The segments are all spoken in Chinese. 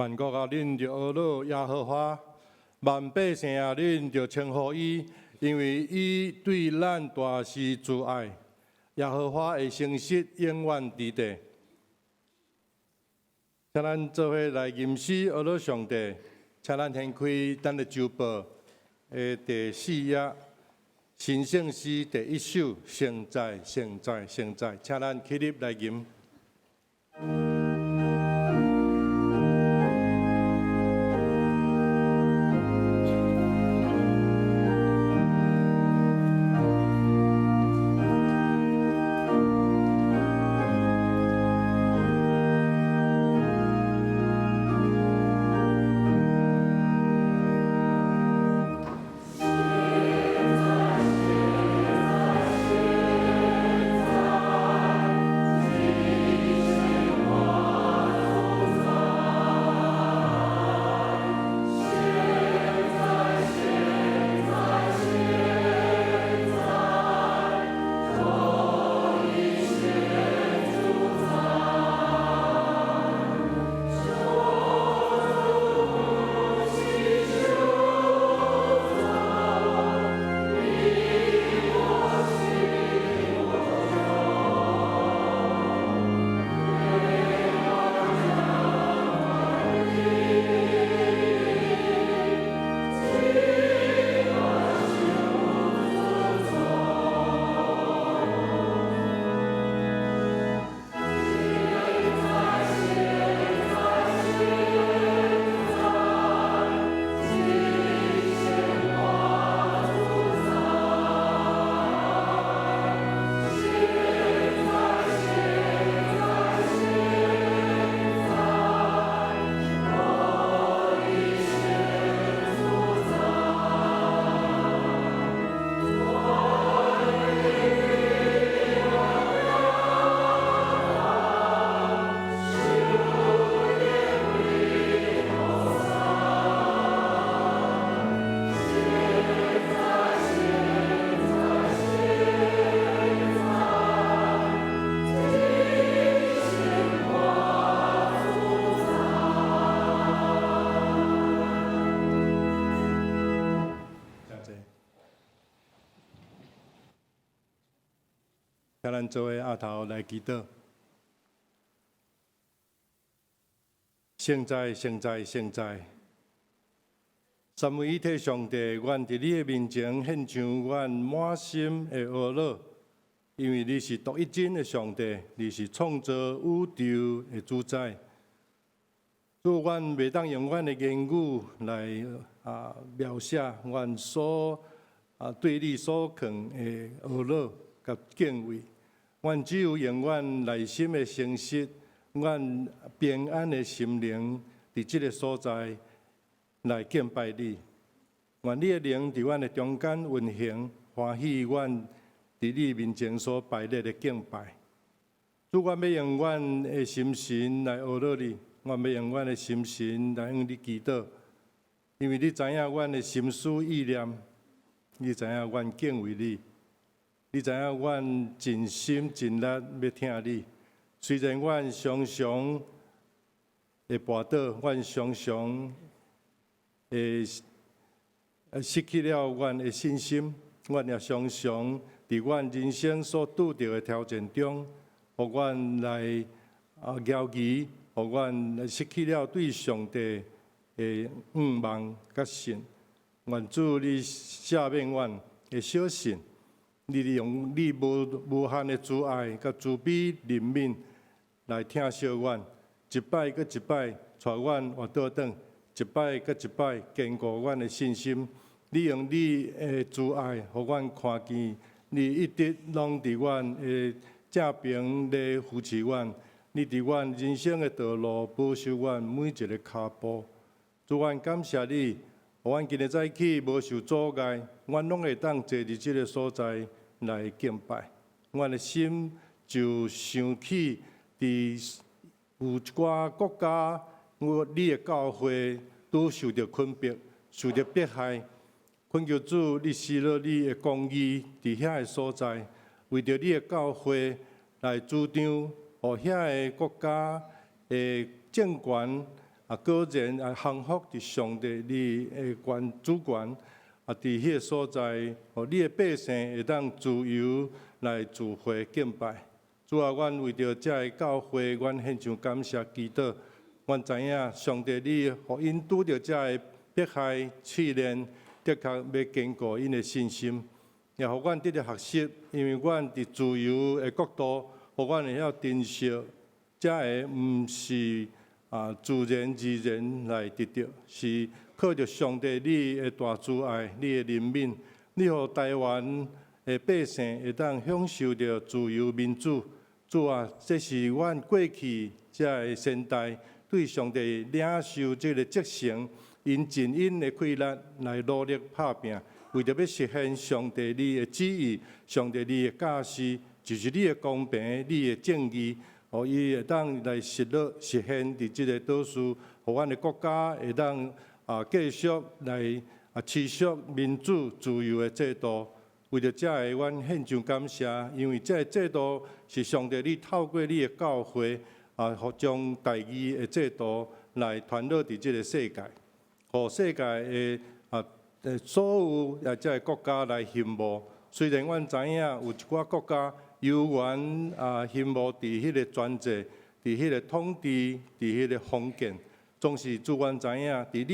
万国啊，恁着阿罗耶和华；万百姓啊，恁着称呼伊，因为伊对咱大施慈爱。耶和华的诚实永远伫地。请咱做伙来吟诗阿罗上帝，请咱掀开咱的周报的第4页，神圣诗第1首，圣在，圣在，圣在，请咱起立来吟。请咱做伙下头来祈祷。圣在，圣在，圣在！三位一体上帝，愿伫你的面前献上阮满心的懊恼，因为你是独一真的上帝，你是创造宇宙的主宰。主，阮袂当用阮的言语来描写阮所对你所肯的懊恼甲敬畏。阮只有用阮内心的诚实，阮平安的心灵，伫即个所在来敬拜你。愿你的灵伫阮的中间运行，欢喜阮伫你面前所摆列的敬拜。主，阮要用阮的心神来懊恼你，阮要用阮的心神来向你祈祷，因为你知影阮的心思意念，你知影阮敬畏你。你知影，阮尽心尽力要听你。虽然阮常常会跋倒，阮常常会失去了阮的信心，阮也常常伫阮人生所拄着的挑战中，互阮来摇疑，互阮失去了对上帝的望甲信。愿主你赦免阮的小信。你利用你无限的慈爱甲慈悲怜悯来疼惜阮，一摆搁一摆带阮活倒转，一摆搁一摆坚固阮的信心。你用你的慈爱，互阮看见你一直拢伫阮的正边来扶持阮。你伫阮人生的道路保守阮每一个脚步。主，阮感谢你，互阮今日早起无受阻碍，阮拢会当坐伫即个所在。来敬拜，阮的心就想起伫有一寡国家，你的教会都受到困迫、受到迫害。恳求主，你施了你的公义伫遐个所在，为着你的教会来主张，互遐个国家的政权果然降服伫上帝你的主权，伫迄个所在，互你的百姓会当自由来聚会敬拜。主啊，阮为着遮个教会，阮献上感谢祈祷。阮知影上帝你互因拄着遮个迫害试炼，的确要坚固因的信心，也互阮得到学习，因为阮伫自由的国度，互阮会晓珍惜遮个毋是自然而然来得到，是靠着上帝你的大慈爱，你的怜悯，你互台湾的百姓会当享受着自由民主。主啊，这是阮过去遮个先代对上帝领受这个责成，因尽因的气力来努力打拼，为着要实现上帝你的旨意，上帝你的教示，就是你的公平、你的正义，互伊会当来实现伫即个岛屿，互阮的国家会当继续来持续民主自由的制度。为着遮个，阮献上感谢，因为这个制度是上帝你透过你的教会将大义的制度来传导伫即个世界，互世界的所有遮个国家来羡慕。虽然阮知影有一寡国家犹原羡慕伫迄个专制、伫迄个统治、伫迄个封建，总是主阮知影，伫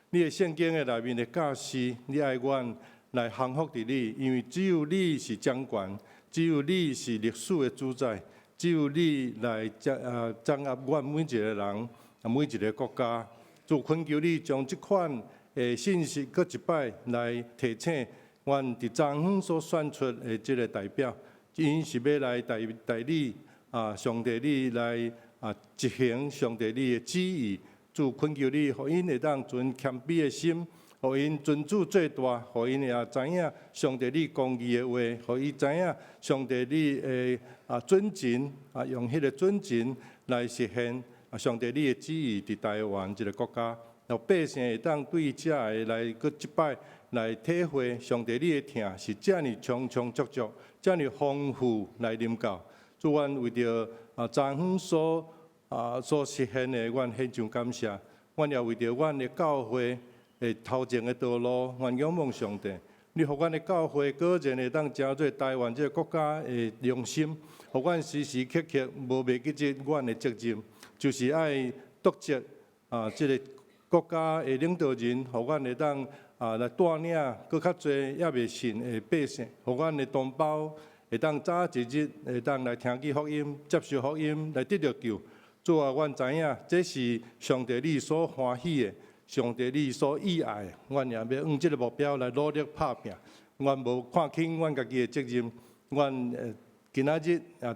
你的圣经的内面的教示，你爱阮来降服伫你，因为只有你是掌权，只有你是历史的主宰，只有你来掌握阮每一个人、每一个国家。主恳求你将即款的信息，搁一摆来提醒阮伫昨昏所选出的即个代表，因是要来代理上帝你来执行上帝你的旨意。主恳求你，互因会当存谦卑的心。互因尊主最大，互因也知影上帝你公义的话，互伊知影上帝你的准情用迄个准情来实现上帝你的旨意伫台湾一个国家，让百姓会当对遮个来搁一摆来体会上帝你的疼是遮尔充充足足、遮尔丰富来临到。主阮为着昨昏所实现的，阮献上感谢。阮也为着阮的教会头前的道路，阮仰望上帝，你互阮的教会果然会当成做台湾这个国家的良心，互阮时时刻刻无袂记即阮的责任，就是爱督责这个国家的领导人，互阮会当来带领搁较侪也未信的百姓，互阮的同胞会当早一日会当来听见福音、接受福音，来得到救。主啊，阮知影这是上帝你所欢喜的。上帝你所喜爱，阮也要用这个目标来努力打拼。阮无看轻阮家己的责任，阮今仔日也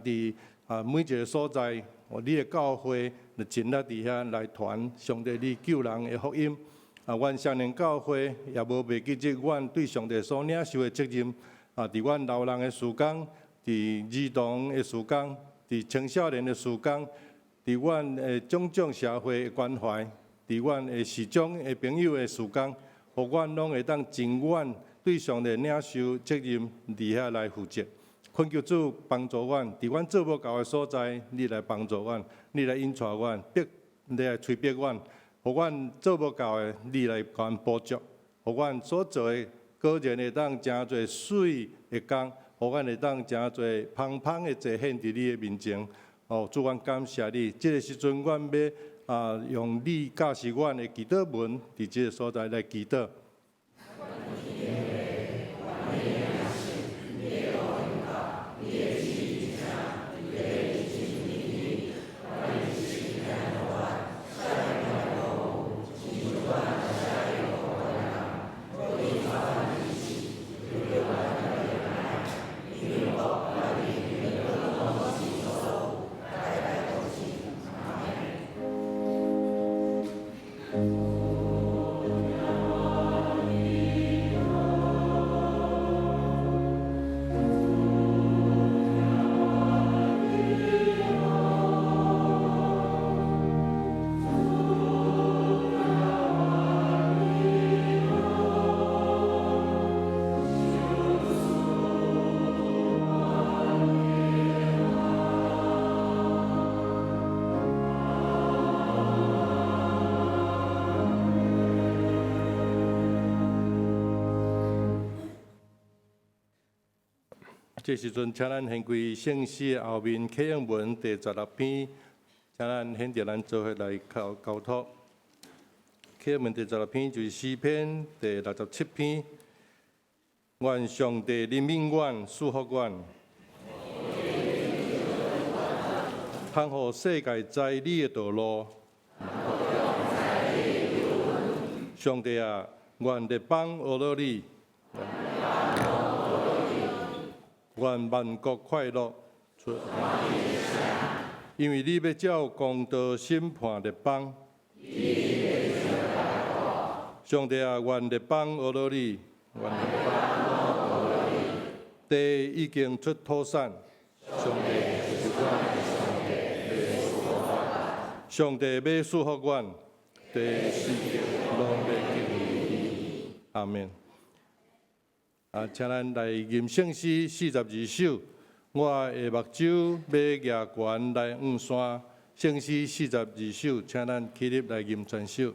伫每一个所在，你的教会就尽力伫遐来传上帝你救人的福音。阮少年教会也无袂记即阮对上帝所领受的责任。伫阮老人的事工，伫儿童的事工，伫青少年的事工，伫阮种种社会的关怀。伫阮的师长的朋友的事工，互阮拢会当尽阮对上帝领受责任，伫遐来负责。恳求主帮助阮，伫阮做无够的所在，你来帮助阮，你来引带阮，你来催逼阮，互阮做无够的，你来甲阮补足，互阮所做的果然会当真侪水的工，互阮会当真侪芳芳的祭献伫你的面前。主阮感谢你，这个时阵阮要。用你教示阮的祈祷文，伫即个所在来祈祷。这时阵，请咱献归圣诗后面启应文第16篇，请咱献着咱做伙来交托。启应文第16篇就是诗篇第67篇，愿上帝怜悯阮，赐福阮，通互世界知你的道路。上帝啊，愿列邦学乐你。愿万国快乐，因为你要照公道审判列邦。上帝啊，愿列邦学乐你，地已经出土产。上帝要赐福阮，地世界拢要敬你。阿门。请咱来吟圣诗42首。我的目睭要举悬来望山。圣诗42首，请咱起立来吟全首。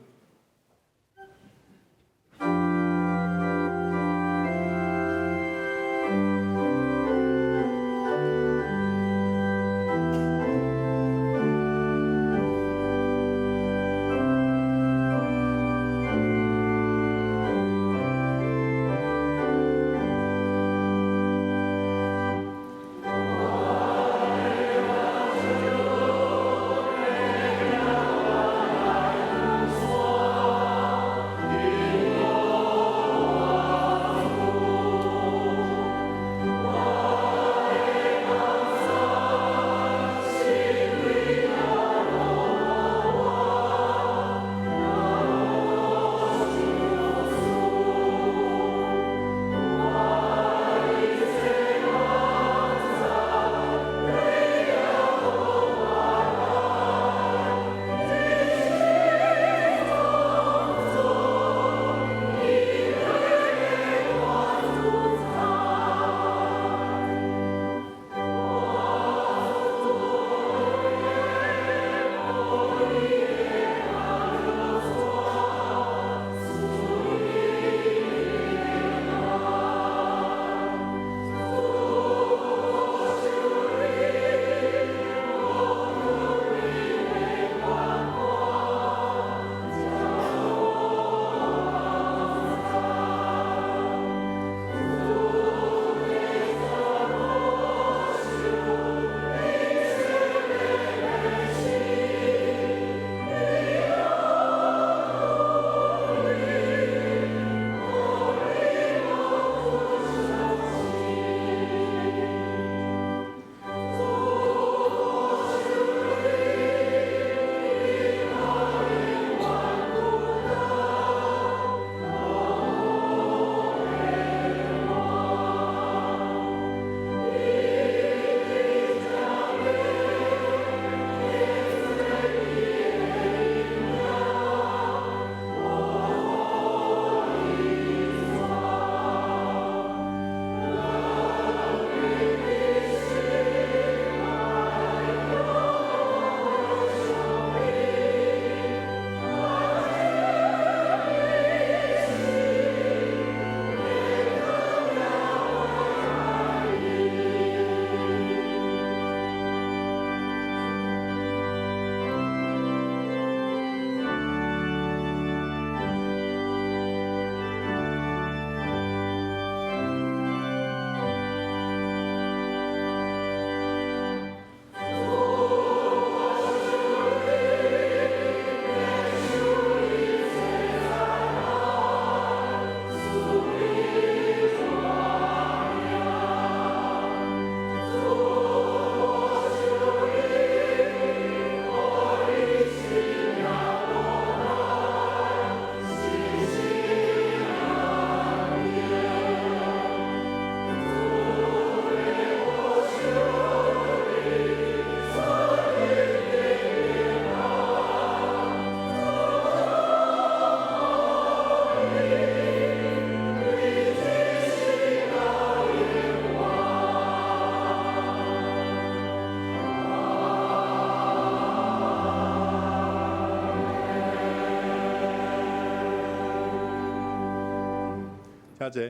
请坐。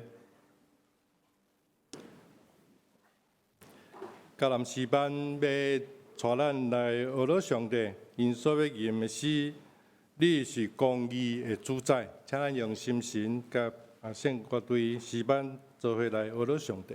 迦南诗班要带咱来学了上帝因所要吟的诗，你是公义的主宰，请咱用心神甲圣乐队诗班做伙来学了上帝。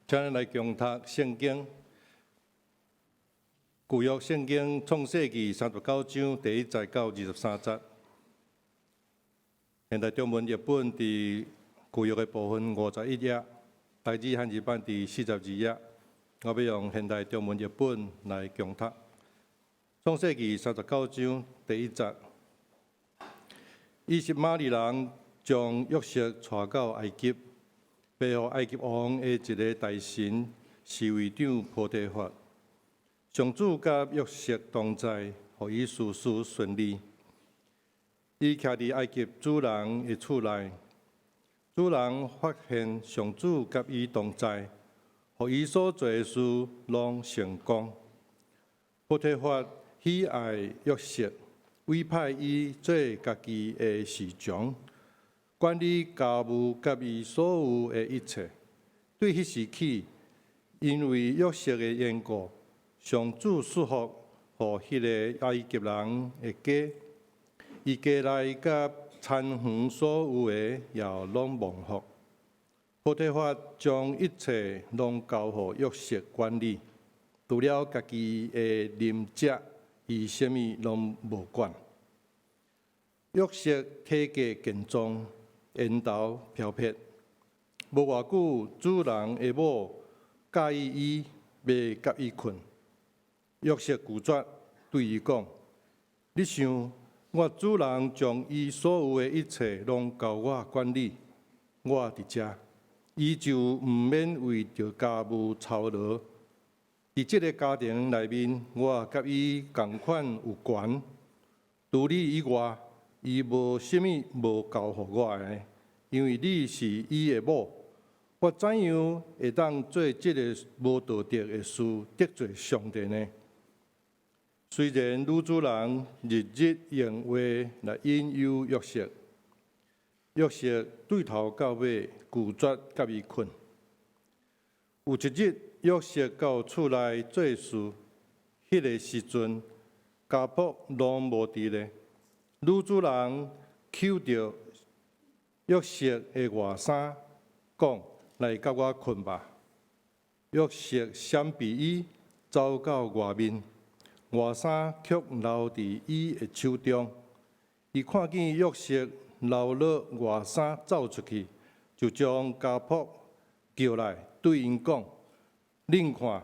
请咱来共读圣经，旧约圣经创世纪39章第1节到23节。现代中文译本伫旧约的部分51页，台字汉字版伫42页。我要用现代中文译本来共读。创世纪39章第1节，以实玛利人将约瑟带到埃及。背后埃及王的一个大臣侍卫长波提法，上主甲约瑟同在，互伊事事顺利。伊徛伫埃及主人的厝内，主人发现上主甲伊同在，互伊所做的事拢成功。波提法喜爱约瑟，委派伊做家己的侍从。管理家务甲伊所有的一切。对迄时起，因为约瑟的缘故，上主赐福互迄个埃及人的家，伊家内甲田园所有的也拢亡福。波提法将一切拢交互约瑟管理，除了家己的邻舍，伊啥物拢无管。约瑟体格健壮，缘投飘撇，无偌久，主人的某介意伊要甲伊困。约瑟拒绝，对伊讲：“你想，我主人将伊所有的一切拢交我管理，我伫遮。”伊就毋免为着家务操劳。伫即个家庭内面，我甲伊共款有权。除你以外，伊无啥物无交互我的，因为你是伊的某。我怎样会当做即个无道德的事得罪上帝呢？虽然女主人日日用话来引诱约瑟，约瑟对头到尾拒绝甲伊困。有一日，约瑟到厝内做事，迄个时阵，家仆拢无伫咧。女主人捡着约瑟的外衫，讲：“来甲我困吧。”约瑟闪避伊，走到外面，外衫却留伫伊的手中。伊看见约瑟留落外衫走出去，就将家仆叫来，对因讲：“恁看，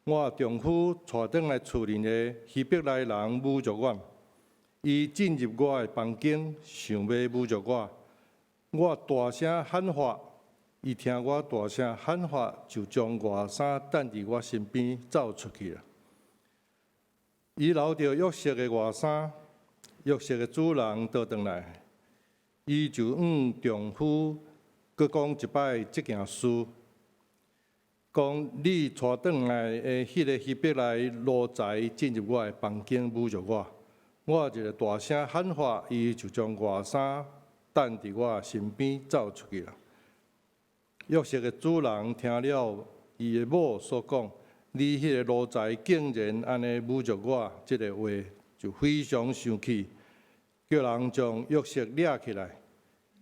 我丈夫带转来厝里的希伯来人侮辱我，伊进入我的房间，想要侮辱我。我大声喊话，伊听我大声喊话，就将外衫等伫我身边走出去了。伊留着约瑟的外衫，约瑟的主人倒转来。”伊就向丈夫搁讲一摆即件事，讲你带转来的迄个希伯来奴才进入我的房间侮辱我，我一个大声喊话，伊就将外衫等伫我身边走出去了。约瑟的主人听了伊的某所讲，你迄个奴才竟然安尼侮辱我，即个话就非常生气。叫人将约瑟抓起来，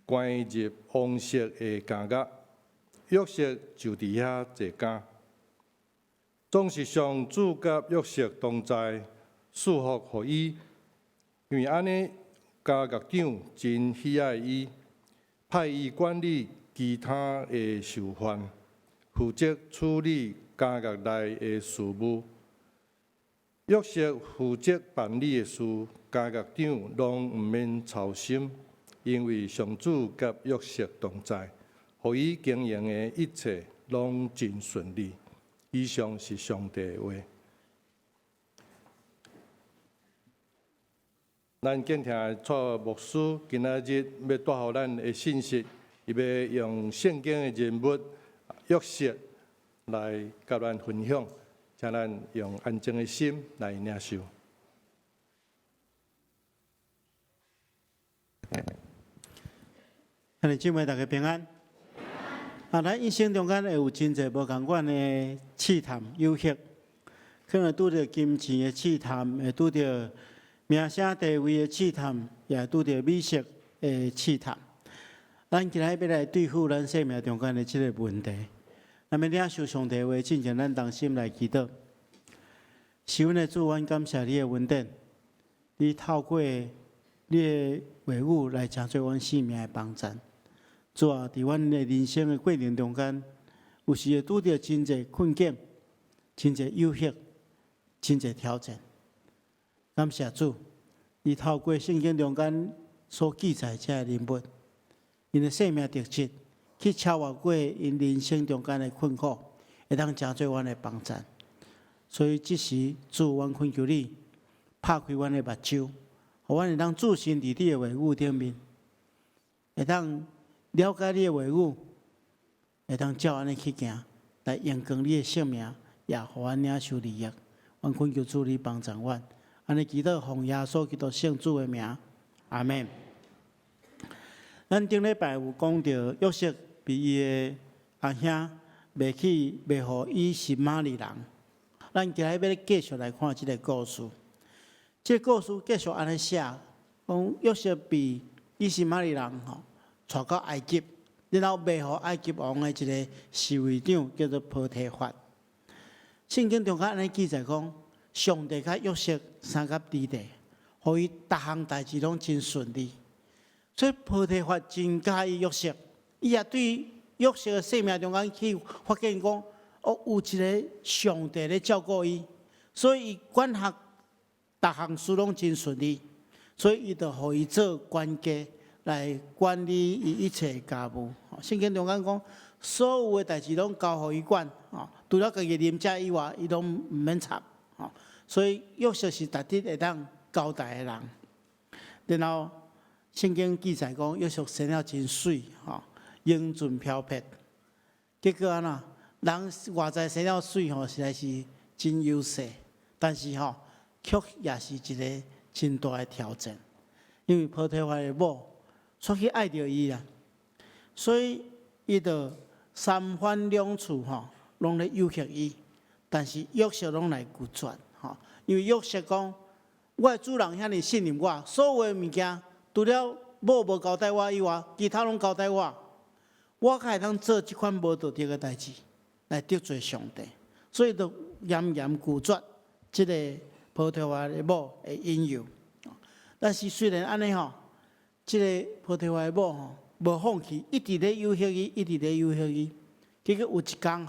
关入王室的监狱。约瑟就伫遐坐监。总是上主甲约瑟同在，赐福互伊，因为安尼监狱长真喜爱伊，派伊管理其他的囚犯，负责处理监狱内的事务。约瑟负责办理的事，监狱长拢毋免操心，因为上主甲约瑟同在，互伊经营的一切拢真顺利。以上是上帝的话。咱敬听的蔡牧师今仔日要带予咱的信息，伊要用圣经的人物约瑟来甲咱分享。请咱用安静的心来领受。兄弟姊妹，大家平安。咱一生中间会有真侪无共款的试探、诱惑，可能拄着金钱的试探，会拄着名声地位的试探，也会拄着美色的试探。咱今日要来对付咱生命中间的这个问题。那么领受上帝话，进前咱同心来祈祷。是阮的主，阮感谢你的恩典，你透过你的话语来成就阮生命的帮助。主啊，伫阮的人生的过程中间，有时会拄着真侪困境、真侪诱惑、真侪挑战。感谢主，你透过圣经中间所记载这人物，因的生命特质。去超越过因人生中间的困苦，会当成做阮的帮助。所以即时，主，阮恳求你，拍开阮的目睭，互阮会当注心伫你的话语顶面，会当了解你的话语，会当照安尼去行，来延光你的性命，也互阮领受利益。阮恳求主你帮助阮，安尼祈祷奉耶稣基督圣主的名，阿门。咱顶礼拜有讲到约瑟被伊的阿兄卖去卖互以实玛利人。咱今日要继续来看这个故事。这故事继续安尼写，讲约瑟被以实玛利人带到埃及，然后卖互埃及王的一个侍卫长叫做波提法。圣经中间安尼记载讲，上帝甲约瑟三甲地地，互伊逐项代志拢真顺利。所以波提法真介意约瑟，伊也对约瑟的生命中间去发现讲，有一个上帝咧照顾伊，所以伊管辖逐项事拢真顺利，所以伊就互伊做管家来管理伊一切家务。圣经中间讲，所有的代志拢交互伊管，除了家己啉食以外，伊拢毋免插。所以约瑟是值得会当交代的人。然后圣经记载讲，约瑟生了真水，英俊飘撇。结果啊呐，人外在生了水实在是真优势，但是却也是一个真大的挑战，因为波提法的某却去爱着伊啦，所以伊就三番两次拢咧诱惑伊，但是约瑟拢来拒绝因为约瑟讲，我的主人遐尼信任我，所有的物件除了某无交代我以外，其他拢交代我，我才会当做即款无道德的代志来得罪上帝，所以就严严拒绝即个波提法的某的引诱。但是虽然安尼即个波提法的某无放弃，一直咧诱惑伊，一直咧诱惑伊。结果有一天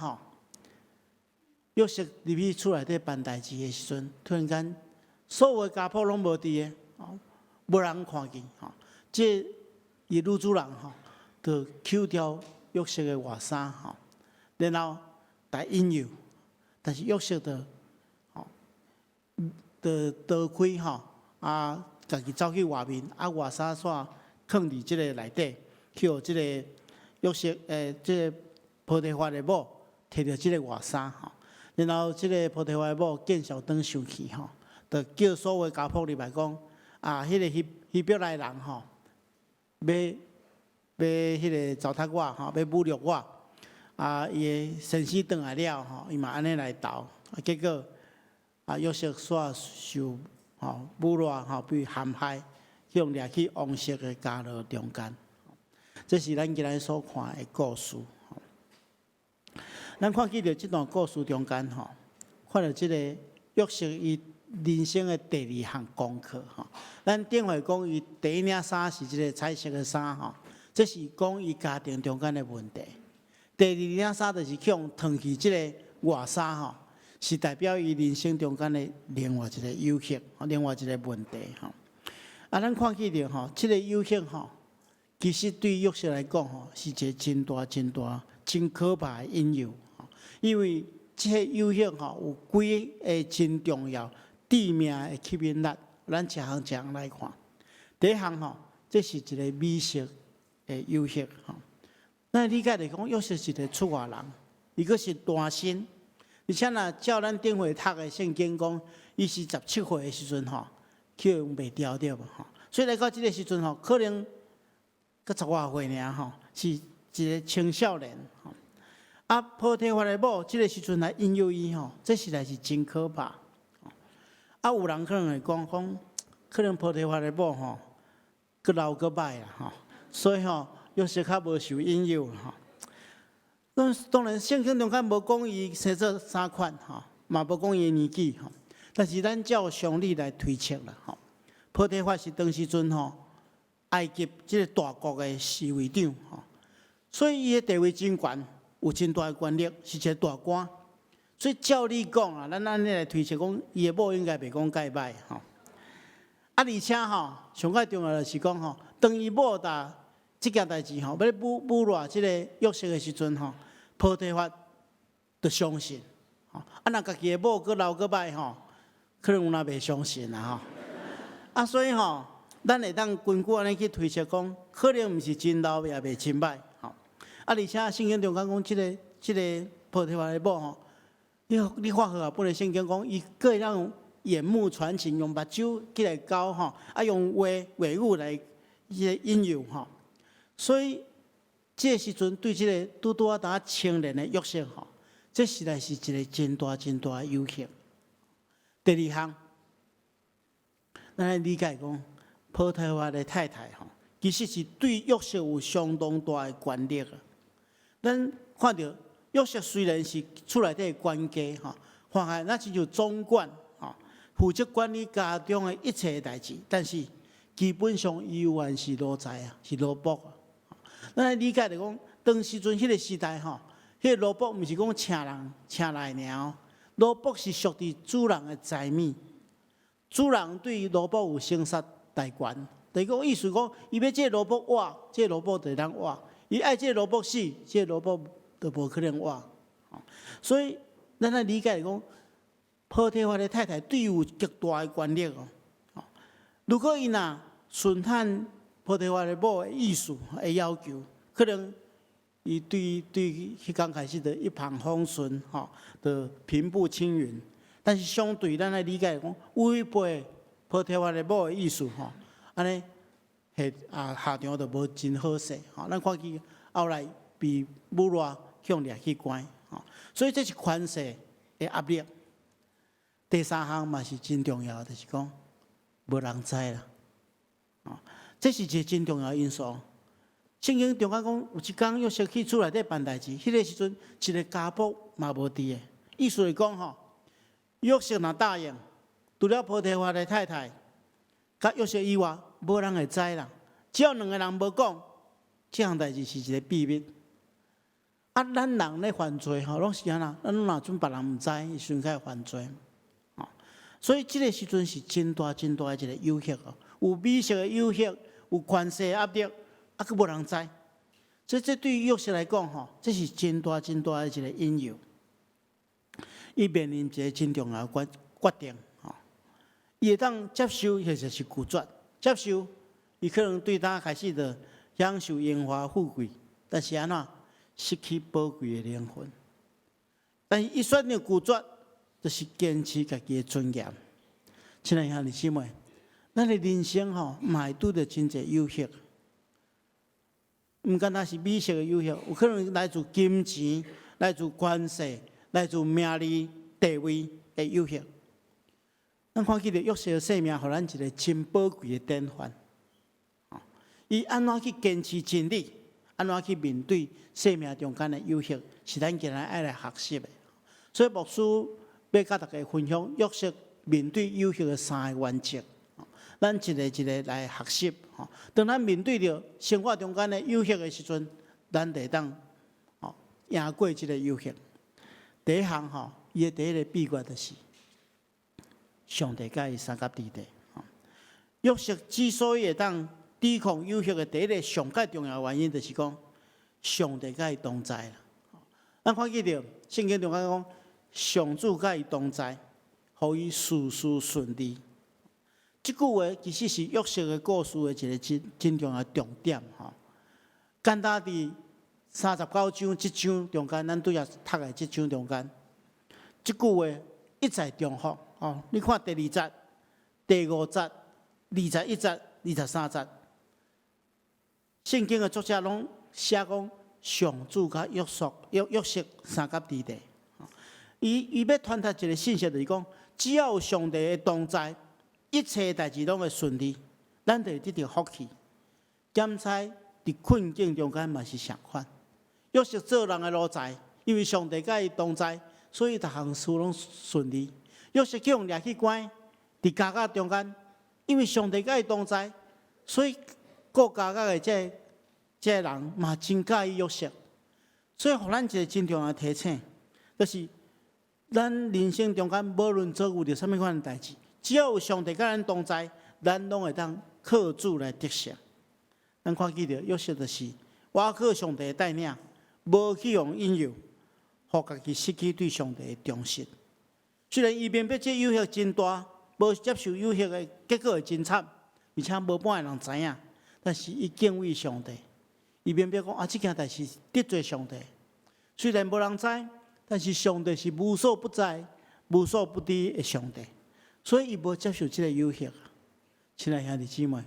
约瑟入去厝内底办代志的时阵，突然间所有的家仆拢无伫个，无人看见即伊女主人就扣掉约瑟的外衫然后来引诱，但是约瑟就逃开家己走去外面，外衫线放伫即个内底，去互即个约瑟即个波提法的某摕着即个外衫然后即个波提法的某见小灯生气就叫所有的家仆入来讲迄个希伯来人要迄个糟蹋我要侮辱我伊的先生转来了伊嘛安尼来斗结果约瑟煞受侮辱被陷害，用掠去王室的家牢中间。这是咱今日所看的故事。咱看见着这段故事中间看到这个约瑟伊人生的第二项功课咱顶回讲伊第一领衫是这个彩色的衫这是讲伊家庭中间的问题。第二领衫就是去用脱去这个外衫是代表伊人生中间的另外一个诱惑，另外一个问题咱看见着这个诱惑其实对约瑟来讲是一个真大、真大、真可怕的引诱因为这个诱惑有几个真重要致命的吸引力，咱一项一项来看。第一项这是一个美色的诱惑咱理解来讲，约瑟是一个出外人，伊阁是单身。而且若照咱顶回读的圣经讲，伊是17岁的时阵去用袂掉对无所以来到这个时阵可能阁10外岁尔是一个青少年波提法的某这个时阵来引诱伊这实在是真可怕有人可能会讲可能波提法的某阁老阁歹啦所以约瑟较无受引诱当然，圣经中间无讲伊生做啥款嘛无讲伊年纪但是咱照常理来推测啦波提法是当时阵埃及这个大国的侍卫长所以伊的地位真悬，有真大的权力，是一个大官。所以照理讲咱安尼来推测讲，伊的某应该袂讲介歹而且上较重要的是讲当伊某这件代志要侮辱这个约瑟的时阵波提法就相信若家己的某阁老阁歹可能有哪袂相信啦所以咱会当根据安尼去推测讲，可能毋是真老也袂真歹而且圣经中间讲，这个波提法的某你看好本来圣经讲，伊个会当眼目传情，用目睭起来交用话语来引诱所以这个时阵对这个拄青年的约瑟这实在是一个真大真大的诱惑。第二项，咱来理解讲，波提乏的太太吼，其实是对约瑟有相当大的权力啊。咱看到约瑟虽然是厝内底管家吼，看下那是就总管吼，负责管理家中的一切代志，但是基本上依然是奴才啊，是奴仆啊。咱来理解就讲，当时阵迄个时代吼，迄个奴仆毋是讲请人请来尔，奴仆是属于主人的财物，主人对于奴仆有生杀大权。第个意思讲，伊要这个奴仆活，这个奴仆就当活；伊爱这个奴仆死，这个奴仆就无可能活。所以，咱来理解讲，波提乏的太太对有极大的权力哦。如果伊若顺探波提乏的某的意思、的要求，可能伊对迄刚开始的一帆风顺，吼，的平步青云。但是相对咱来理解讲，违背波提乏的某的意思，吼，安尼下场就无真好势，吼。咱看见后来被母赖向掠去关，吼。所以这是权势的压力。第三项嘛是真重要，就是讲。无人知啦，这是一个真重要的因素。圣经中间讲，有一天约瑟去厝内底办代志，迄个时阵一个家仆嘛无伫诶。意思是讲吼，约瑟若答应，除了波提乏的太太，甲约瑟以外，无人会知啦。只要两个人无讲，这项代志是一个秘密。咱人咧犯罪吼，拢是安那，咱若准别人毋知，伊先开始犯罪。所以，这个时阵是真大的一个诱惑哦，有美色的诱惑，有权势的压力，佫无人知。所以，这对于约瑟来讲吼，这是真大的一个引诱。伊面临一个真重要的决定吼，伊会当接受，或者是拒绝。接受，伊可能对他开始的享受荣华富贵，但是安怎失去宝贵的灵魂。但是，伊选择拒绝。就是坚持家己的尊严。亲爱的兄弟姊妹，咱的人生吼，嘛会拄着真侪诱惑，毋单单是美色的诱惑，有可能来自金钱、来自权势、来自名利地位的诱惑。咱看见着约瑟的生命，互咱一个真宝贵的典范。伊安怎去坚持真理，安怎去面对生命中间的诱惑，是咱今日爱来学习的。所以牧师。要甲大家分享约瑟面对诱惑的3个原则，咱一个来学习。当咱面对着生活中间的诱惑的时阵，咱得当赢过这个诱惑。第一项伊的第一个秘诀就是上帝甲伊三甲地地。约瑟之所以会当抵抗诱惑的第一个上界重要原因，就是讲上帝甲伊同在啦。咱看见着圣经中间讲。上主甲伊同在，互伊事事顺利。这句话其实是约瑟的故事的一个真重要的重点吼。简单伫39章这章中间，咱拄则读的这章中间，这句话一再重复哦。你看第2节、第5节、21节、23节，圣经的作者拢写讲上主甲约瑟三甲地地。伊要传达一个信息，就是讲，只要有上帝的同在，一切代志拢会顺利，咱就会得到福气。检猜伫困境中间嘛是相反。约瑟做人的奴才，因为上帝甲伊同在，所以逐项事拢顺利。约瑟去用掠去关，伫家家中间，因为上帝甲伊同在，所以各家家的这人嘛真介意约瑟。所以，互咱一个真重要的提醒，就是。咱人生中间，无论做有着什么款的代志，只要有上帝甲咱同在，咱拢会当靠主来得胜。咱看见着约瑟就是，我靠上帝的带领，无去用引诱，互家己失去对上帝的忠心。虽然伊面对这诱惑真大，无接受诱惑的结果会真惨，而且无半个人知影，但是伊敬畏上帝，伊面对讲这件代志得罪上帝，虽然无人知。但是上帝是无所不在、无所不知的上帝，所以伊无接受这个诱惑。亲爱兄弟姊妹，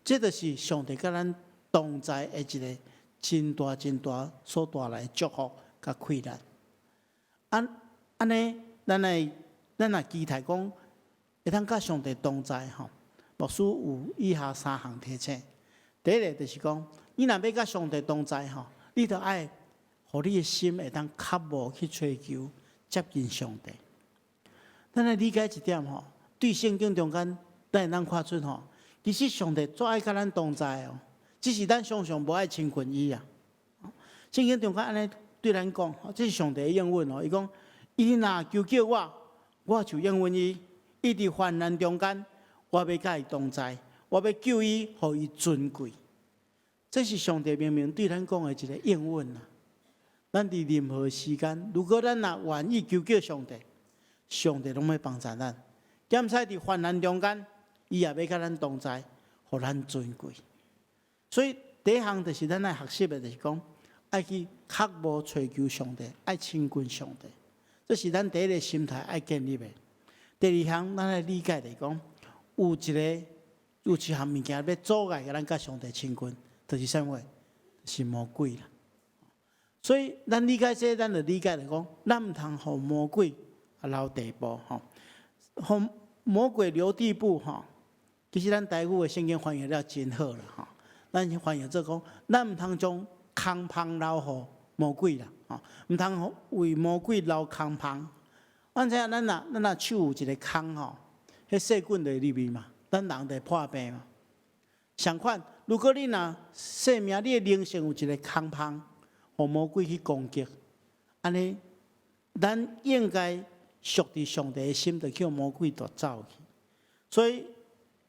这就是上帝甲咱同在的一个真大所带来的祝福甲快乐。安尼，咱若期待讲会当甲上帝同在吼，牧师有以下3项提醒。第一个就是讲，你若要甲上帝同在吼，你着爱，互你的心会当较无去追求接近上帝。咱来理解一点吼，对圣经中间，咱会当看出吼，其实上帝最爱甲咱同在哦，只是咱常常无爱亲近伊啊。圣经中间安尼对咱讲，这是上帝的应允哦。伊讲，伊若求叫我，我就应允伊。伊伫患难中间，我要甲伊同在，我要救伊，互伊尊贵。这是上帝明明对咱讲的一个应允啊。咱伫任何时间，如果咱若愿意求叫上帝，上帝拢要帮助咱。兼且伫患难中间，伊也要甲咱同在，互咱尊贵。所以第一项就是咱来学习的，就是讲爱去较无追求上帝，爱亲近上帝。这是咱第一个心态爱建立的。第二项，咱来理解就是讲，有一项物件要阻碍咱甲上帝亲近，就是啥物？就是魔鬼啦。所以咱理解这，咱就理解就是讲，咱毋通互魔鬼留地步吼，互魔鬼留地步吼。其实咱台语的圣经翻译了真好啦吼，咱翻译做讲，咱毋通将空芳留互魔鬼啦吼，毋通为魔鬼留空芳。咱知影，咱若手有一个空吼，迄细菌就入去嘛，咱人就破病嘛。相反，如果你若生命你的灵性有一个空芳，互魔鬼去攻击，安尼，咱应该属伫上帝的心，就叫魔鬼夺走去。所以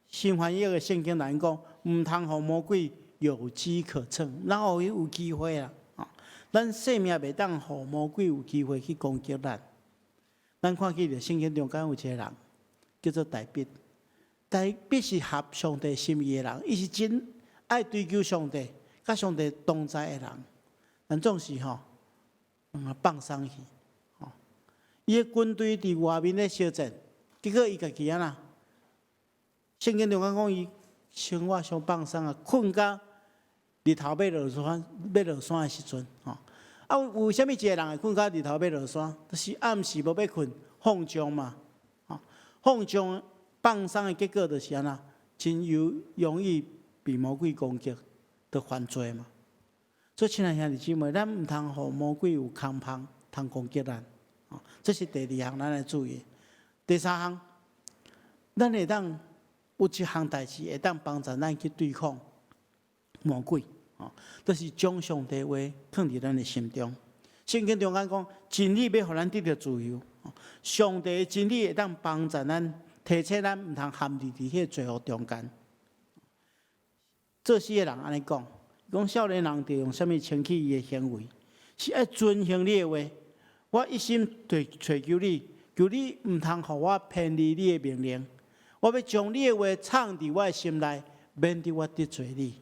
新翻译的圣经来讲，毋通互魔鬼有机可乘，然后有机会啦。咱生命袂当互魔鬼有机会去攻击咱。咱看见着圣经中间有一个人，叫做大卫。大卫是合上帝心意的人，伊是真爱追求上帝、甲上帝同在的人。但总是放松去，伊的军队伫外面咧相战，结果伊家己安那？圣经中间讲伊生活上放松啊，困到日头要落山的时阵，为什么一个人会困到日头要落山？就是暗时无要困，放纵嘛，放纵放松的结果就是安那，真容易被魔鬼攻击，就犯罪嘛。所以，亲爱兄弟姊妹，咱毋通互魔鬼有空芳，通攻击咱。这是第二项，咱来注意。第三项，咱会当有一项代志会当帮助咱去对抗魔鬼，就是将上帝话放伫咱的心中。圣经中间讲，真理要互咱得到自由。上帝的真理会当帮助咱，提醒咱毋通陷入伫迄罪恶中间。做事的人安尼讲。讲少年人着用什么清气伊的行为？是爱遵行你的话。我一心对找求你，求你毋通互我偏离你的命令。我要将你的话藏伫我的心内，免得我得罪你。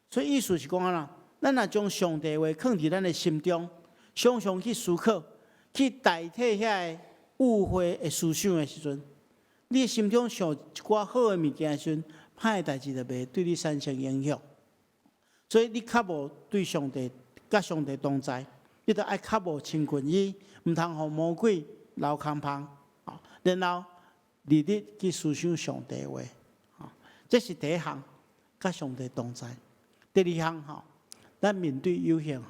所以意思是讲啦，咱若将上帝的话放伫咱的心中，常常去思考，去代替遐个误会的思想的时阵，你的心中想一寡好的物件的时阵，歹的代志就袂对你产生影响。所以你较无对上帝、甲上帝同在，你着爱较无亲近伊，毋通互魔鬼留空芳，然后日日去思想上帝的话，这是第一项，甲上帝同在。第二项咱面对有限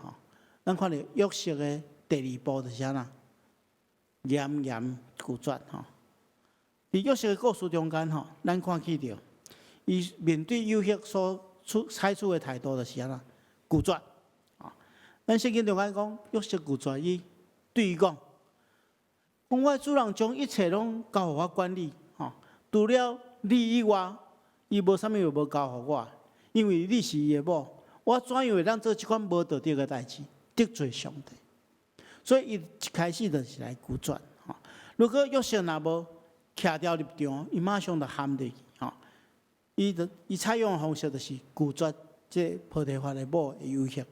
咱看到约瑟的第二步就是啥啦？严严拒绝伫约瑟的故事中间咱看见着，伊面对有限所采取的态度就是安那拒绝咱圣经中间讲，约瑟拒绝伊，对伊讲，我主人将一切拢交互我管理，除了你以外，伊无啥物无交互我，因为你是伊的某，我怎样会当做即款无道德的代志，得罪上帝？所以伊一开始就是来拒绝。如果约瑟若无徛掉立场，伊马上就陷入去。伊采用的方式就是拒绝这波提乏的某的诱惑。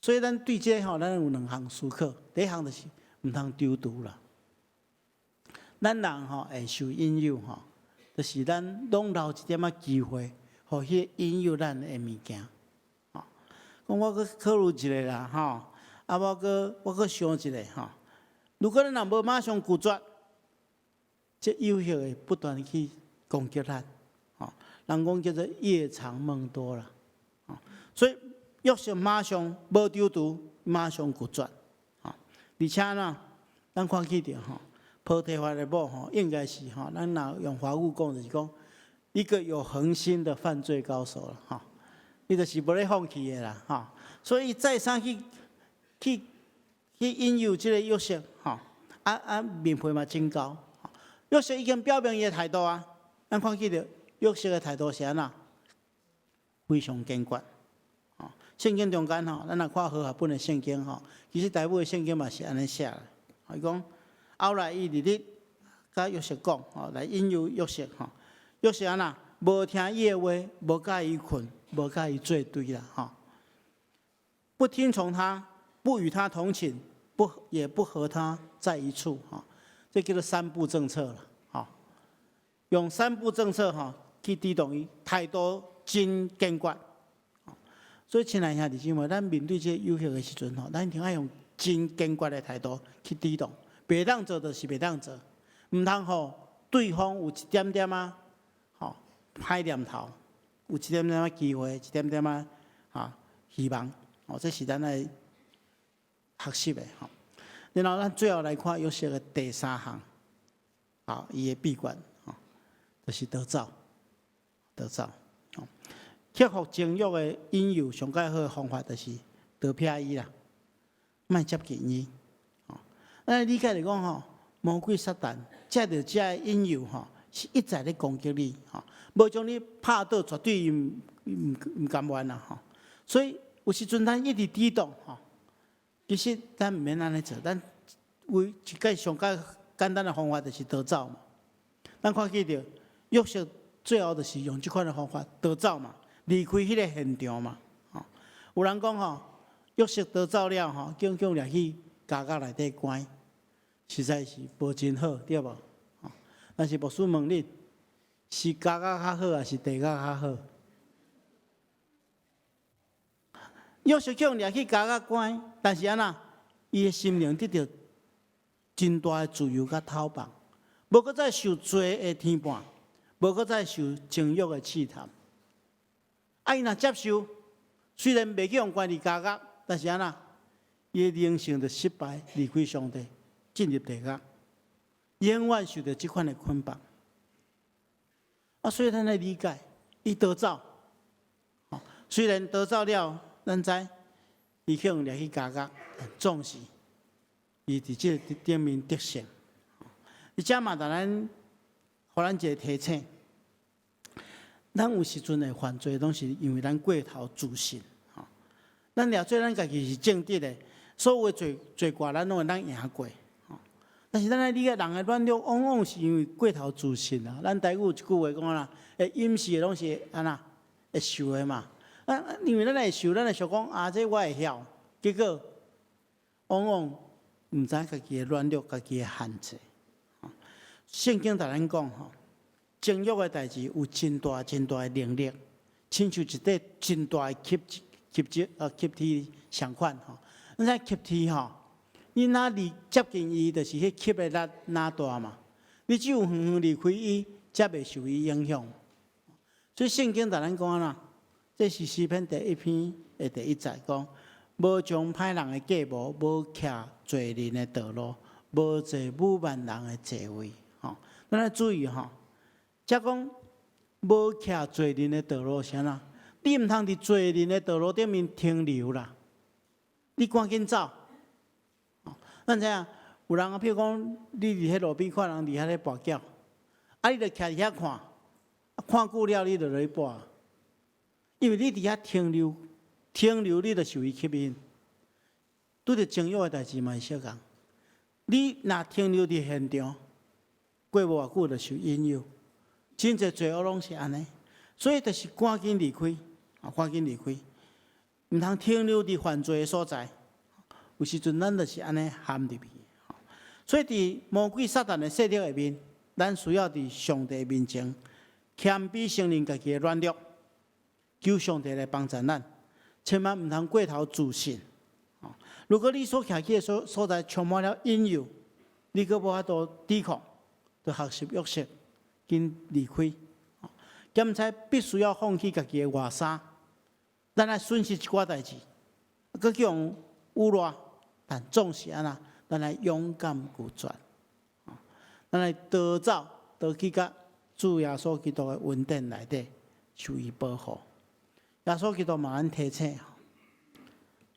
所以咱对这咱有两项思考，第一项就是毋通丢毒啦。咱人会受引诱就是咱拢留一点仔机会，互迄引诱咱的物件。讲我搁考虑一下啦我搁想一下如果咱若无马上拒绝，这诱惑会不断去攻击咱，人讲叫做夜长梦多啦，所以约瑟马上无丢毒，马上决绝，而且呢，咱看起着波提乏的某应该是咱若用华语讲就是讲一个有恒心的犯罪高手了，伊就是无咧放弃的啦，所以再三去引诱这个约瑟，面皮嘛真高，约瑟已经表明伊的态度啊，咱看起着约瑟的态度是安怎？非常坚决。圣经中间咱若看和合本的圣经其实大部分圣经嘛是安尼写的，伊讲后来伊日日甲约瑟讲，来引诱约瑟，约瑟安怎？无听伊的话，无甲伊困，无甲伊做对啦，不听从他，不与他同寝，也不和他在一处，这叫做三不政策了，用三不政策去抵挡伊，态度真坚决。所以，亲爱兄弟姊妹，咱面对这有效的时阵咱一定要用真坚决的态度去抵挡，袂当做就是袂当做，唔通对方有一点点歹念头，有一点点机会，一点点希望，这是咱来学习的然后咱最后来看约瑟的第三项，伊的秘诀，就是得走。克服情欲的引诱，上较好的方法就是得撇伊啦，莫接近伊。咱理解来讲魔鬼撒旦借着这个引诱是一再咧攻击你，无将你拍倒，绝对唔甘愿啦，所以有时阵咱一直抵挡，其实咱唔免安尼做，咱为一个上较简单的方法就是得走嘛。咱看见着约瑟最后就是用这款的方法得走嘛，离开迄个现场嘛。有人讲约瑟得走了竟掠去监狱内底关，实在是无真好，对无？但是牧师问你，是监狱较好，还是地狱较好？约瑟叫掠去监狱关，但是安怎？伊的心灵得到真大的自由甲透放，无搁再受罪的天绊，无搁再受情欲的试探。伊若接受，虽然袂去用关伫监狱，但是安怎？伊的人生就失败，离开上帝，进入地狱，永远受到这款的捆绑。所以咱来理解，伊得走，虽然得走了，咱知伊去用掠去监狱，总是伊伫这顶面得胜。而且嘛，当然，互咱一个提醒，咱有时阵的犯罪，拢是因为咱过头自信。咱了做咱家己是正直的，所有的罪过咱拢会咱赢过。但是咱来理解，人的软弱往往是因为过头自信啊。咱台语有一句话讲啦，会隐视的拢是安那会受的嘛。因为咱会受，咱会想讲这我会晓，结果往往唔知家己的软弱，家己的限制。圣经甲咱讲情欲的代志有真大真大的能力，亲像一块真大的吸体相款咱知吸体你哪里接近伊，就是迄吸的力哪大嘛。你只有远远离开伊，才袂受伊影响。所以圣经甲咱讲啦，这是诗篇第1篇的第1节讲：无将歹人的计谋，无徛罪人的道路，无坐侮慢人的座位。咱来注意则讲无徛罪人的道路是安怎？你唔通伫罪人的道路顶面停留啦，你赶紧走。咱知影有人譬如讲，你伫迄路边看人伫遐咧跋筊，你著徛伫遐看，看久了你就落去跋，因为你伫遐停留你就受伊吸引。拄着情欲的代志嘛是相共，你若停留伫现场，过无偌久就受引诱，真侪罪恶拢是安尼，所以就是赶紧离开，赶紧离开，毋通停留伫犯罪的所在。有时阵咱就是安尼陷入去，所以伫魔鬼撒旦的势力下面，咱需要伫上帝面前谦卑承认家己的软弱，求上帝来帮助咱，千万毋通过头自信。如果你所徛起的所在充满了引诱，你阁无法度抵抗，就学习约瑟，紧离开。检差必须要放弃家己的外衫，咱来损失一寡代志，佮用有热，但总是安那，咱来勇敢拒绝，咱来逃走，逃去甲主耶稣基督的恩典内底，受伊保护。耶稣基督嘛，咱提醒，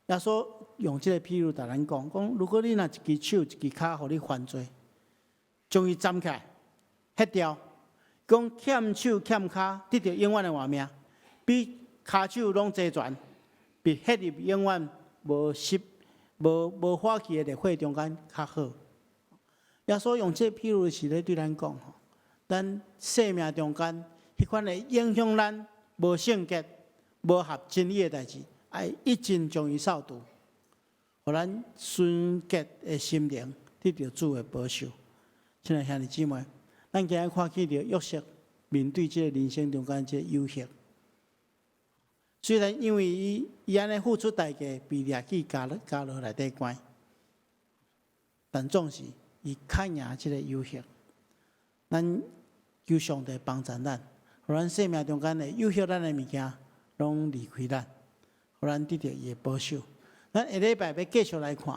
耶稣用这个譬如，甲咱讲，如果你若一只手、一只脚，互你犯罪，将伊斩起来，ฮ็掉。讲欠手欠脚得到永远的活命，比骹手拢齐全，比陷入永远无化气的烈火中间较好。耶稣用这譬如是咧对咱讲，咱生命中间迄款会影响咱无圣洁、无合真理的代志，爱一尽将伊扫除，互咱纯洁的心灵得到主的保守。亲爱兄弟姊妹。咱今日看起着约瑟面对这个人生中间这个忧吓，虽然因为伊安尼付出代价，被掠去监牢内底关，但总是伊抗赢这个忧吓。咱求上帝帮助咱，互咱生命中间的忧吓咱的物件，拢离开咱，互咱得到伊的保守。咱下礼拜要继续来看，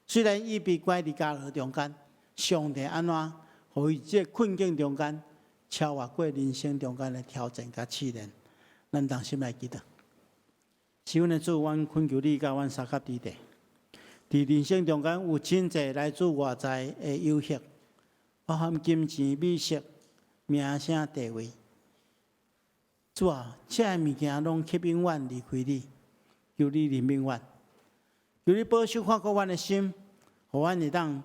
虽然伊被关伫监牢中间，上帝安怎？互伊这困境中间，超越过人生中间的挑战甲试炼，咱同心来记得。是阮的主，阮恳求你甲阮三甲弟弟，伫人生中间有真侪来自外在的诱惑，包含金钱、美色、名声、地位。主啊，这些物件拢吸引阮离开你，求你怜悯阮，求你保守看顾阮的心，互阮会当。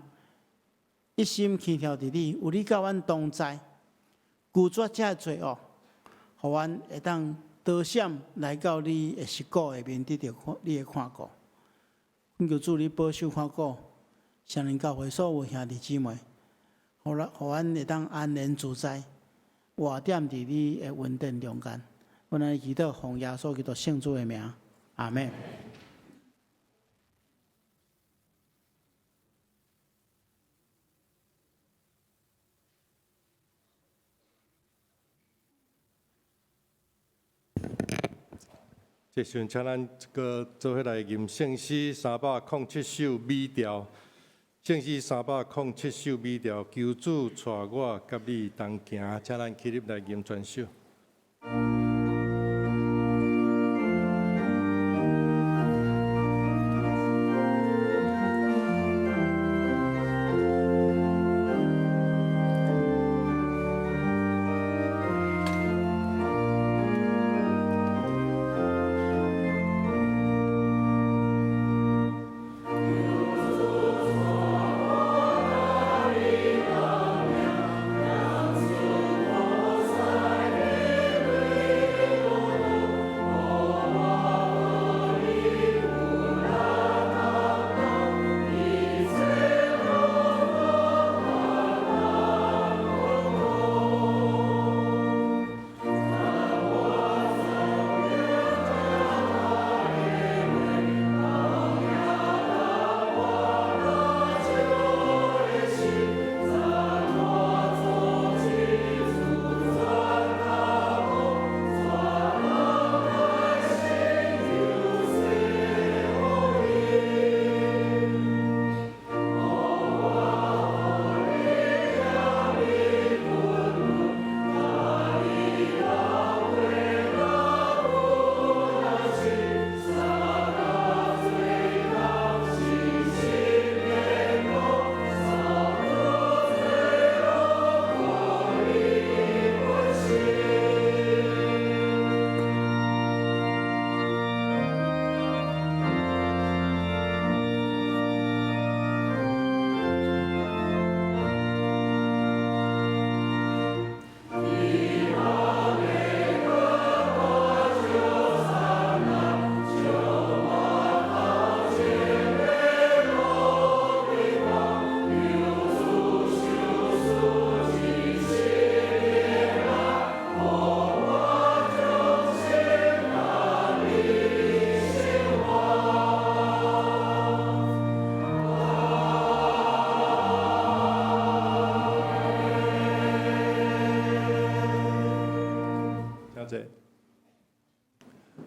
一心祈求伫你，有你甲阮同在，拒绝这罪恶，互阮会当得闪来到你的十顾下面，得到你的看顾。恳求主你保守看顾，上人教会所有兄弟姊妹，互阮会当安然自在，活踮伫你的恩典中间。阮来祈祷奉耶稣基督圣主的名，阿门。这时阵，请咱个做伙来吟圣诗307首美调。圣诗307首美调，求主带我甲你同行，请咱起立来吟全首。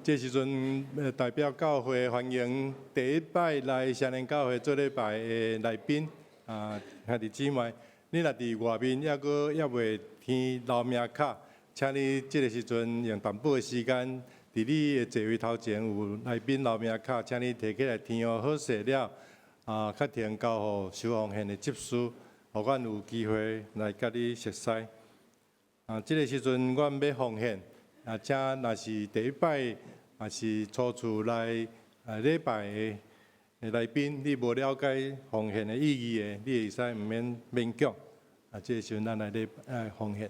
这时阵代表教会欢迎第一摆来少年教会做礼拜的来宾兄弟姊妹，你若伫外面还袂填留名卡，请你这个时阵用淡薄的时间，伫你的座位头前有来宾留名卡，请你摕起来填哦，好势了较填交互收奉献的执事，互阮有机会来甲你熟悉。这个时阵阮要奉献，请若是第一摆，也是初次来礼拜的来宾，你无了解奉献的意义的，你会使毋免勉强。这个时阵咱来奉献。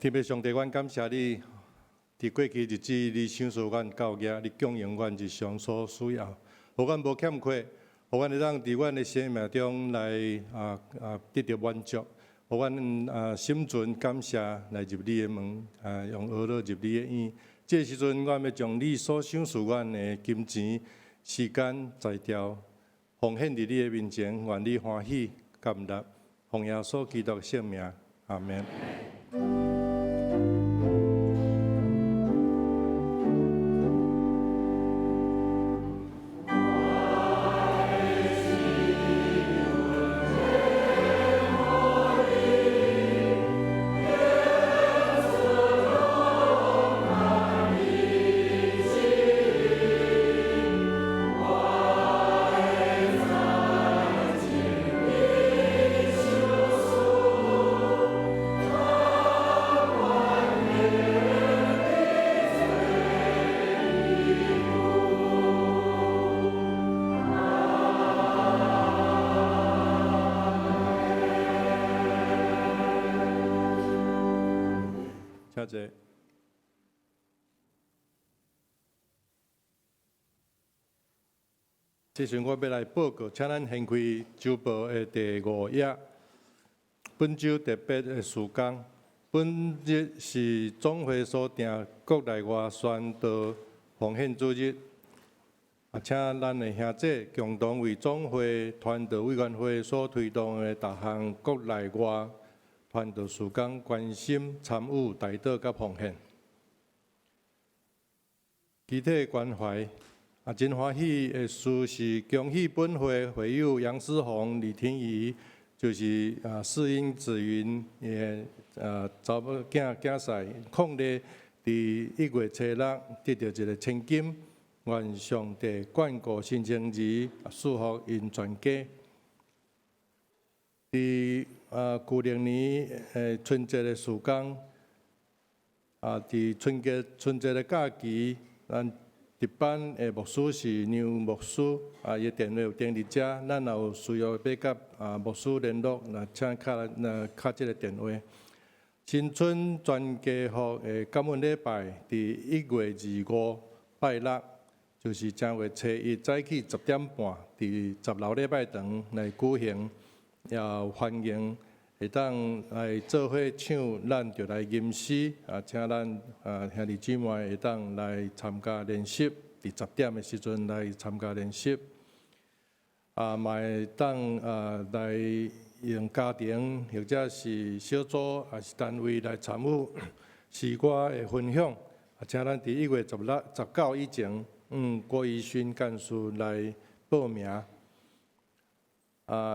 天父上帝，阮感谢你，伫过去日子，你赏赐阮教业，你供应阮日常所需要，互阮无欠缺，互阮会当伫阮的生命中来得到满足，互阮心存感谢来入你的门，用娱乐入你的院。这时阵，阮要将你所赏赐阮的金钱、时间、材料，奉献伫你的面前，愿你欢喜、感纳，奉耶稣基督的圣名，阿门。谢谢。这时我要来报告，请咱掀开周报的第5页。本周特别的事工，本日是总会所定国内外宣道奉献主日。请咱的兄弟共同为总会传道委员会所推动的各项国内外传道事工关心参与代祷甲奉献。集体关怀。真欢喜的事是恭喜本会会友杨思宏、李天怡，就是世英紫云的查某囝婿伉俪，伫1月初6得到一个千金，愿上帝眷顾新生儿，祝福因全家。伫旧历年春节的时间，伫春节的假期，咱值班的牧师是杨牧师，伊电话有订伫遮，咱若有需要要甲牧师联络，请敲即个电话。新春全家福的感恩礼拜，伫1月25拜六，就是正月初1早起10点半，伫10楼礼拜堂来举行，也欢迎会当来做伙唱，咱就来吟诗，请咱兄弟姊妹会当来参加练习，伫10点的时阵来参加练习，嘛会当来用家庭或者是小组，还是单位来参与诗歌的分享，请咱伫1月19以前，郭怡勋干事来报名。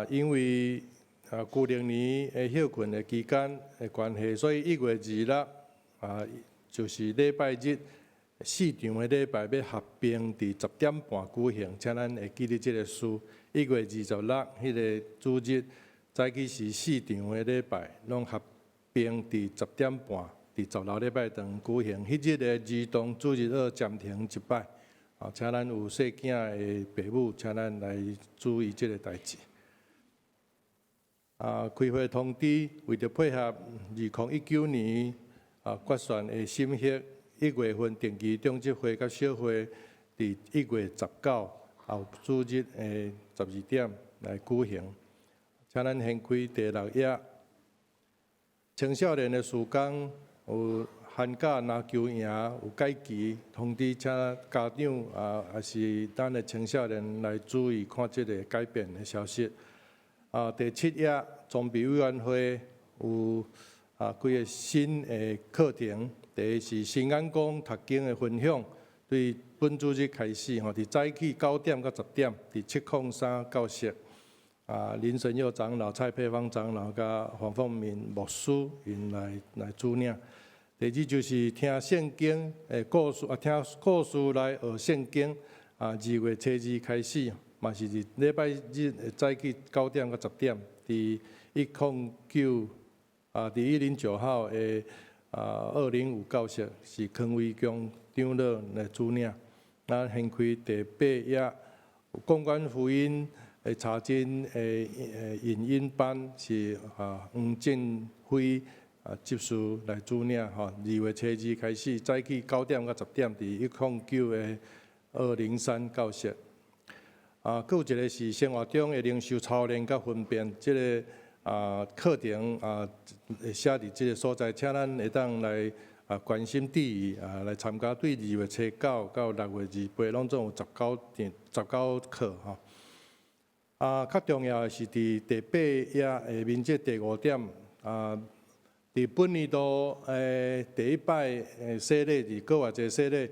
因为旧历年的休困的期间的关系，所以1月26就是礼拜日4场的礼拜要合并伫10点半举行，请咱会记得这个事。1月26迄个主日早起是4场的礼拜，拢合并伫10点半伫10楼礼拜堂举行。迄日的儿童主日学暂停一摆，请咱有细囝的父母，请咱来注意这个代志。开会通知，为着配合2019年决选的审核，1月份定期中职会甲小会伫1月19后主日的12点来举行。请咱掀开第6页，青少年的时间有寒假篮球营有改期，通知请家长也是咱的青少年来注意看这个改变的消息。第7页，装备委员会有几个新的课程。第一是新眼光读经的分享，对本主日开始伫早起9点到10点，伫703教室。林神佑长老、蔡佩芳长老甲黄凤明牧师因来主领。第二就是听圣经的故事，听故事来学圣经。2月初2开始。嘛是礼拜日早起9点到10点，伫109伫109号的205教室是康威强长老来主领。咱掀开第8页，公关福音的查证影音班是黄振辉执事来主领。2月初2开始，早起9点到10点，伫109的203教室。佫有一个是生活中的领袖操练甲分辨，这个课程会写伫这个所在，请咱会当来关心注意来参加。对2月初9到6月28，拢总有19课较重要的是伫第8页的面节第5点伫本年度第一摆洗礼，伫国外一个洗礼。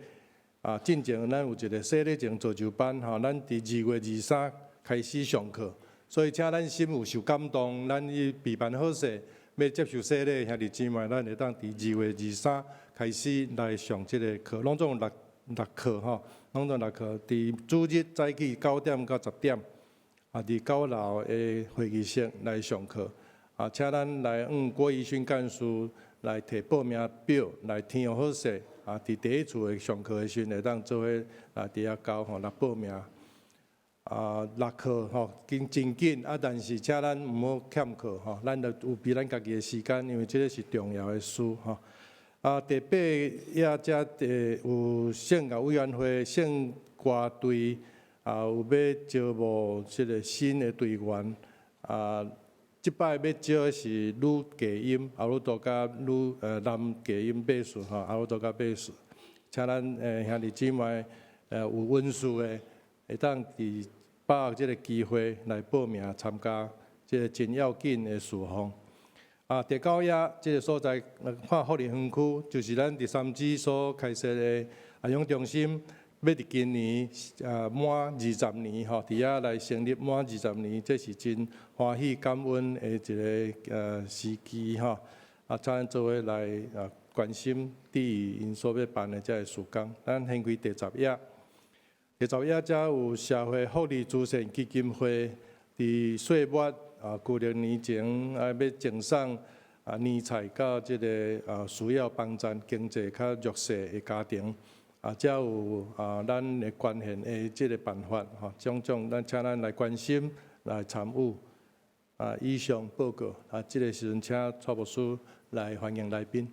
进前咱有一个洗礼前造就班，咱伫2月23开始上课，所以请咱心有受感动，咱备办好势要接受洗礼兄弟姊妹，咱会当伫2月23开始来上这个课，拢总有6课拢总6课。伫主日早起9点到10点，伫9楼的会议室来上课。请咱来郭怡勋干事来摕报名表来填好势。伫第一次的上课的时阵，会当做伙伫遐交来报名。6课真紧，但是请咱毋好欠课咱着有比咱家己的时间，因为这个是重要的事第8页遮有圣乐委员会圣歌队有要招募这个新的队员即摆要招的是女低音、阿鲁多甲男低音贝斯阿鲁多甲贝斯，请咱兄弟姊妹有温书的，会当伫把握这个机会来报名参加这个真要紧的事项。第9页这个所在看福利园区，就是咱第3支所开设的永中心要伫今年满20年吼，伫遐来成立满20年，这是真欢喜感恩的一个时机吼。咱做伙来关心伫因所要办的这个事工。咱先开第10页，第10页则有社会福利慈善基金会伫岁末旧历年前要赠送年菜到这个需要帮助经济较弱势的家庭。才有咱的捐献的这个办法种种，咱请咱来关心来参与。以上报告这个时阵请蔡牧师来欢迎来宾。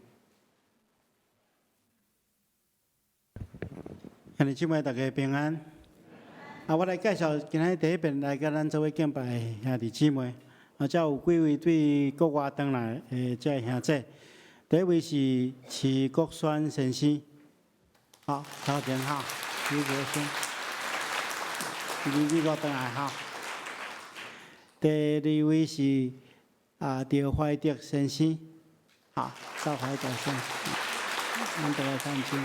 兄弟姊妹大家平安。我来介绍今日第一遍来甲咱做伙敬拜的兄弟姊妹。才有几位对国外回来的这兄弟。第一位是徐国轩先生。好，头前哈，徐国轩，美国回来哈。第二位是赵怀德先生，好，赵怀德先生，咱大家看清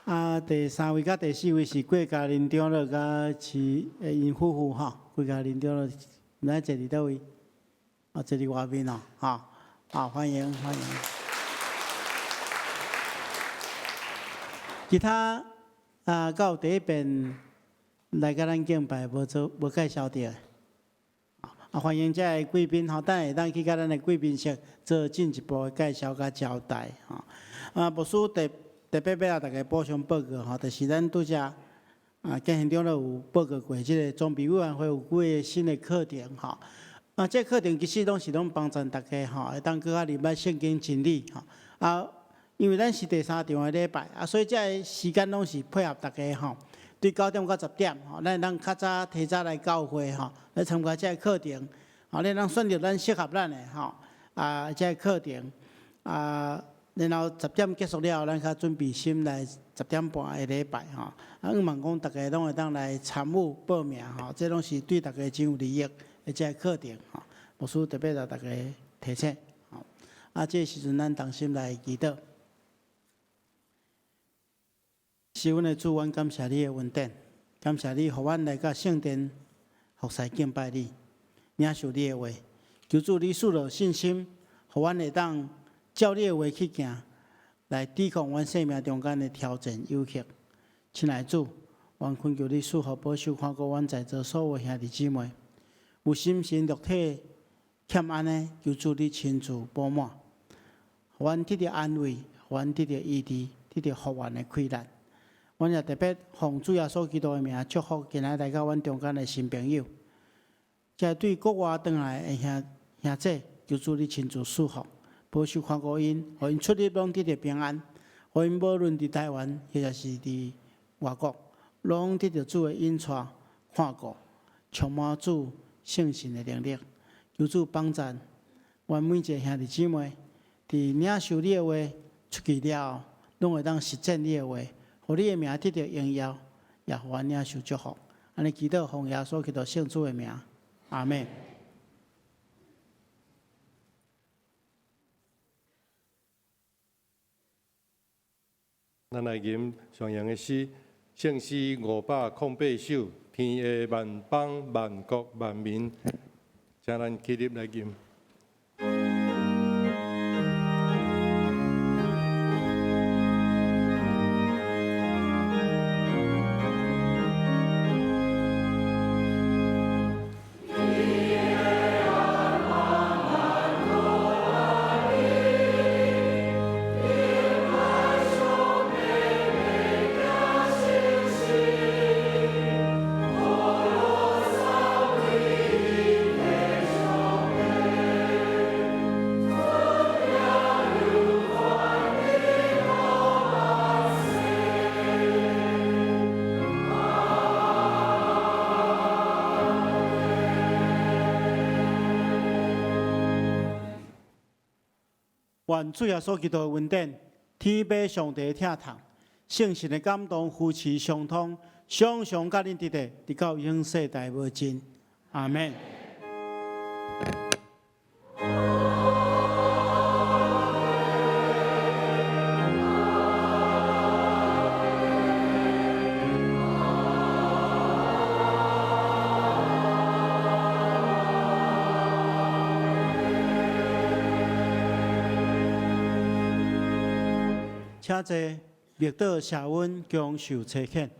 哈。第三位甲第四位是郭家林长老甲因夫妇哈，郭家林长老，唔知坐伫倒位？坐伫外面哦，好，欢迎欢迎。其他到第一遍来甲咱敬拜无介绍到，欢迎这些贵宾吼，等下咱去甲咱的贵宾室做进一步的介绍甲交代牧师特别要大家补充报告吼，就是咱拄只建县长有报告过，即个装备委员会有几个新的课程吼。这课程其实拢帮助大家吼，会当搁较入捌圣经真理吼因为咱是第3场的礼拜所以这个时间拢是配合大家吼。对9点到10点咱较早提早来教会来参加这个课程咱能选择咱适合咱的这个课程然后10点结束了，咱较准备心来10点半的礼拜希望讲大家拢会当来参与报名这拢是对大家真有利益的这个课程牧师特别甲大家提醒这时阵咱同心来祈祷。是阮的主，阮感谢你的恩典，感谢你，予阮来到圣殿服侍敬拜你，领受你的话，求主你赐落信心，予阮会当照你的话去行，来抵抗阮生命中间的挑战诱惑。亲爱的主，愿恳求你赐福保守看顾阮在座所有兄弟姊妹，有心神肉体欠安的，求主你亲自补满，予阮得到安慰，予阮得到医治，得到复原的快乐。阮也特别奉主耶稣基督的名祝福今仔来到阮中间的新朋友，即对国外回来的兄弟，求主你亲自赐福，保守看顾因，予因出入拢得到平安，予因无论伫台湾或者是伫外国，拢得到主的引带看顾，充满主圣神的能力。求主帮助阮每一个兄弟姊妹，伫领受你的话出去了，拢会当实践你的话。互你的名得到荣耀，也互阮领受祝福。安尼祈祷奉耶稣基督圣主的名，阿门。咱来吟上扬的诗，圣诗508首，天下万邦万国万民，请咱起立来吟。愿主耶稣基督的恩典，天父上帝的疼痛，圣神的感动，夫妻相通，常常甲恁伫地，直到永世代无尽。阿门。且坐，灭岛下温将受摧遣。